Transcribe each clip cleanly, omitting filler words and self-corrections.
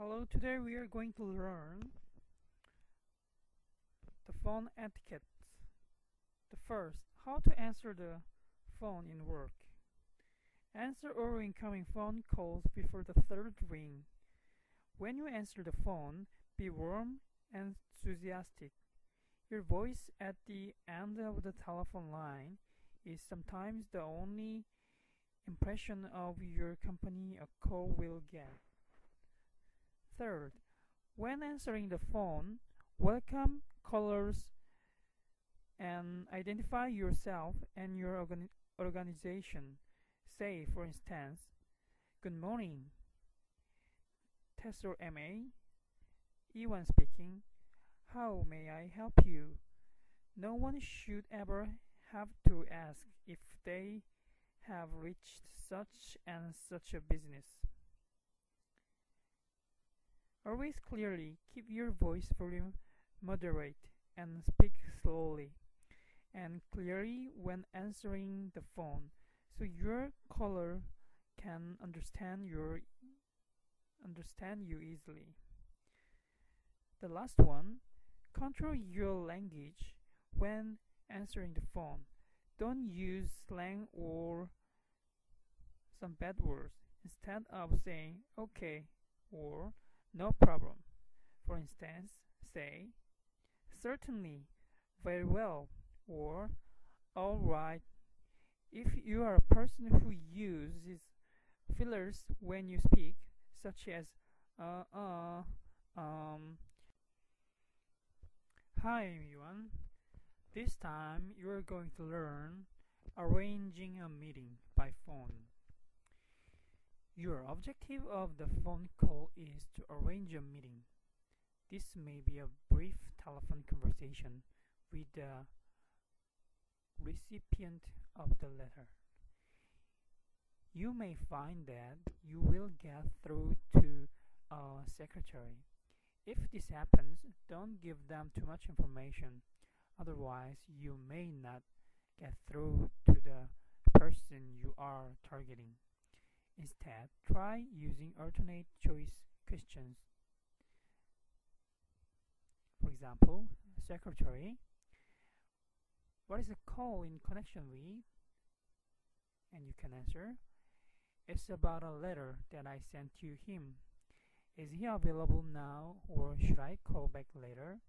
Hello, today we are going to learn the phone etiquette. The first, how to answer the phone in work. Answer all incoming phone calls before the third ring. When you answer the phone, be warm and enthusiastic. Your voice at the end of the telephone line is sometimes the only impression of your company a call will get. Third, when answering the phone, welcome callers and identify yourself and your organization. Say, for instance, "Good morning, Tessor MA, Iwan speaking. How may I help you?" No one should ever have to ask if they have reached such and such a business. Always clearly keep your voice volume moderate and speak slowly and clearly when answering the phone so your caller can understand you easily. The last one, control your language when answering the phone. Don't use slang or some bad words. Instead of saying okay or no problem. For instance, say certainly, very well, or all right. If you are a person who uses fillers when you speak, such as uh, uh, um, hi everyone. This time you are going to learn arranging a meeting by phone. Your objective of the phone call is to arrange a meeting. This may be a brief telephone conversation with the recipient of the letter. You may find that you will get through to a secretary. If this happens, don't give them too much information. Otherwise, you may not get through to the person you are targeting. Instead, try using alternate choice questions. For example, secretary, what is the call in connection with? And you can answer, it's about a letter that I sent to him. Is he available now or should I call back later?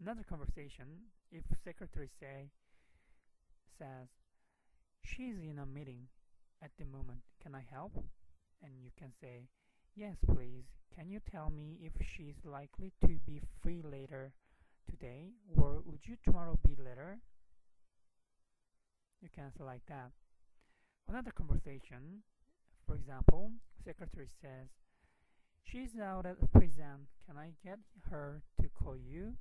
Another conversation, if secretary says, she's in a meeting at the moment, can I help? And you can say, yes please, can you tell me if she's likely to be free later today or would you tomorrow be later? You can answer like that. Another conversation, for example, secretary says, she's out at present, can I get her to call you?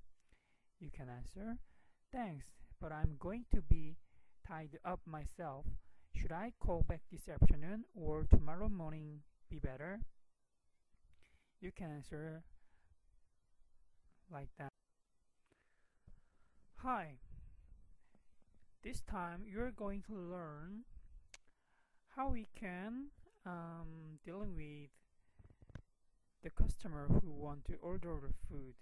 You can answer, thanks, but I'm going to be tied up myself. Should I call back this afternoon or tomorrow morning be better? You can answer like that. Hi, this time you're going to learn how we can dealing with the customer who want to order the food.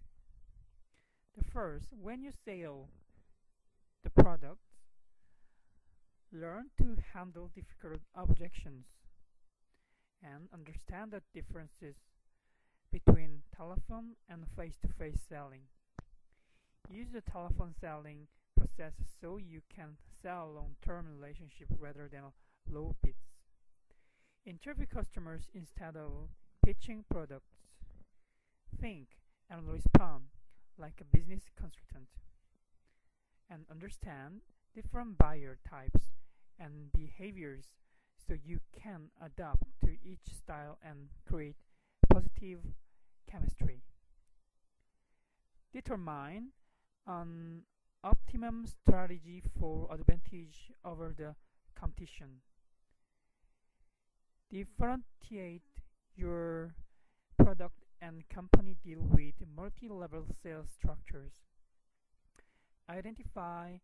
The first, when you sell the product, learn to handle difficult objections and understand the differences between telephone and face-to-face selling. Use the telephone selling process so you can sell long-term relationship rather than low bids. Interview customers instead of pitching products. Think and respond like a business consultant and understand different buyer types and behaviors so you can adapt to each style and create positive chemistry. Determine an optimum strategy for advantage over the competition. Differentiate your product and company deal with multi-level sales structures. Identify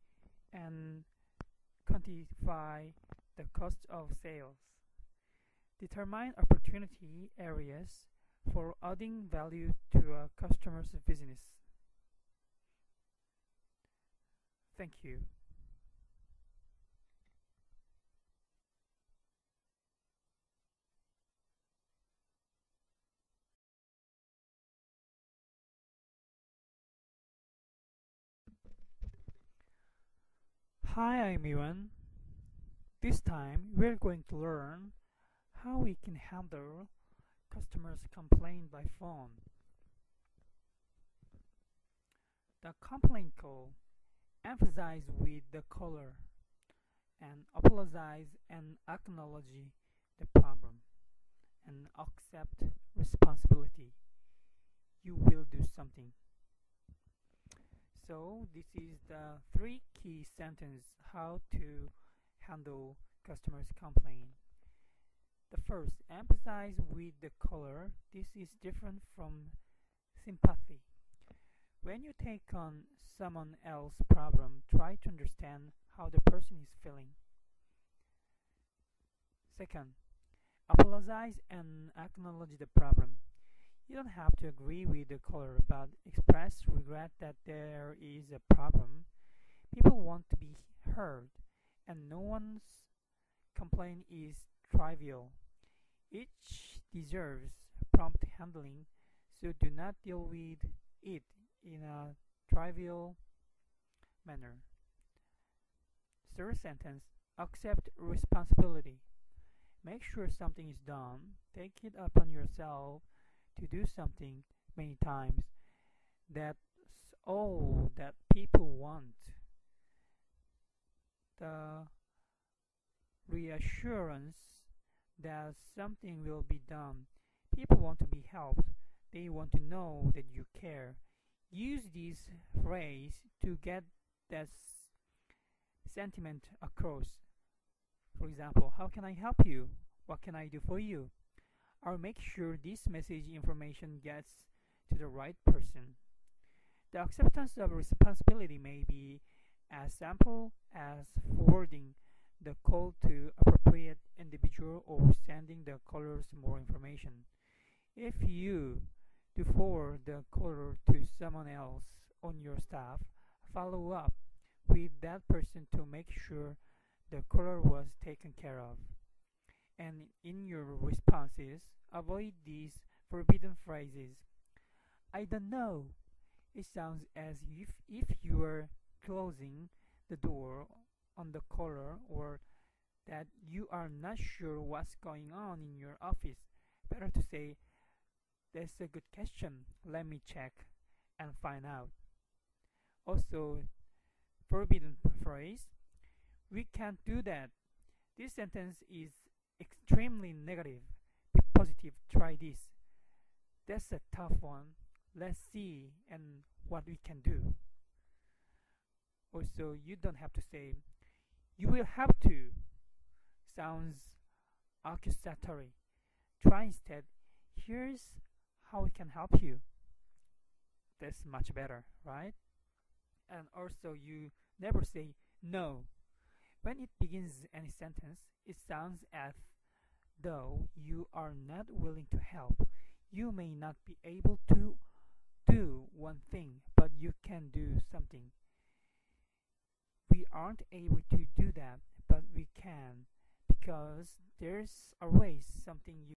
and quantify the cost of sales. Determine opportunity areas for adding value to a customer's business. Thank you. Hi, I'm Iwan. This time we're going to learn how we can handle customers' complaint by phone. The complaint call emphasize with the caller and apologize and acknowledge the problem and accept responsibility. You will do something. So this is the three key sentence how to handle customers' complaint. The first, empathize with the caller. This is different from sympathy. When you take on someone else's problem, try to understand how the person is feeling. Second, apologize and acknowledge the problem. You don't have to agree with the caller, but express regret that there is a problem. People want to be heard, and no one's complaint is trivial. Each deserves prompt handling, so do not deal with it in a trivial manner. Third sentence, accept responsibility. Make sure something is done. Take it upon yourself to do something many times. That's all that people want. The reassurance that something will be done. People want to be helped. They want to know that you care. Use this phrase to get that sentiment across. For example, how can I help you? What can I do for you? Or make sure this message information gets to the right person. The acceptance of responsibility may be as simple as forwarding the call to appropriate individual or sending the callers more information. If you do forward the caller to someone else on your staff, follow up with that person to make sure the caller was taken care of. And in your responses, avoid these forbidden phrases. I don't know. It sounds as if you are closing the door on the caller, or that you are not sure what's going on in your office. Better to say, that's a good question. Let me check and find out. Also, forbidden phrase. We can't do that. This sentence is extremely negative. Be positive. Try this. That's a tough one. Let's see and what we can do. Also, you don't have to say, you will have to. Sounds accusatory. Try instead, here's how we can help you. That's much better, right? And also, you never say no. When it begins any sentence, it sounds as though you are not willing to help. You may not be able to do one thing, but you can do something. We aren't able to do that, but we can, because there's always something you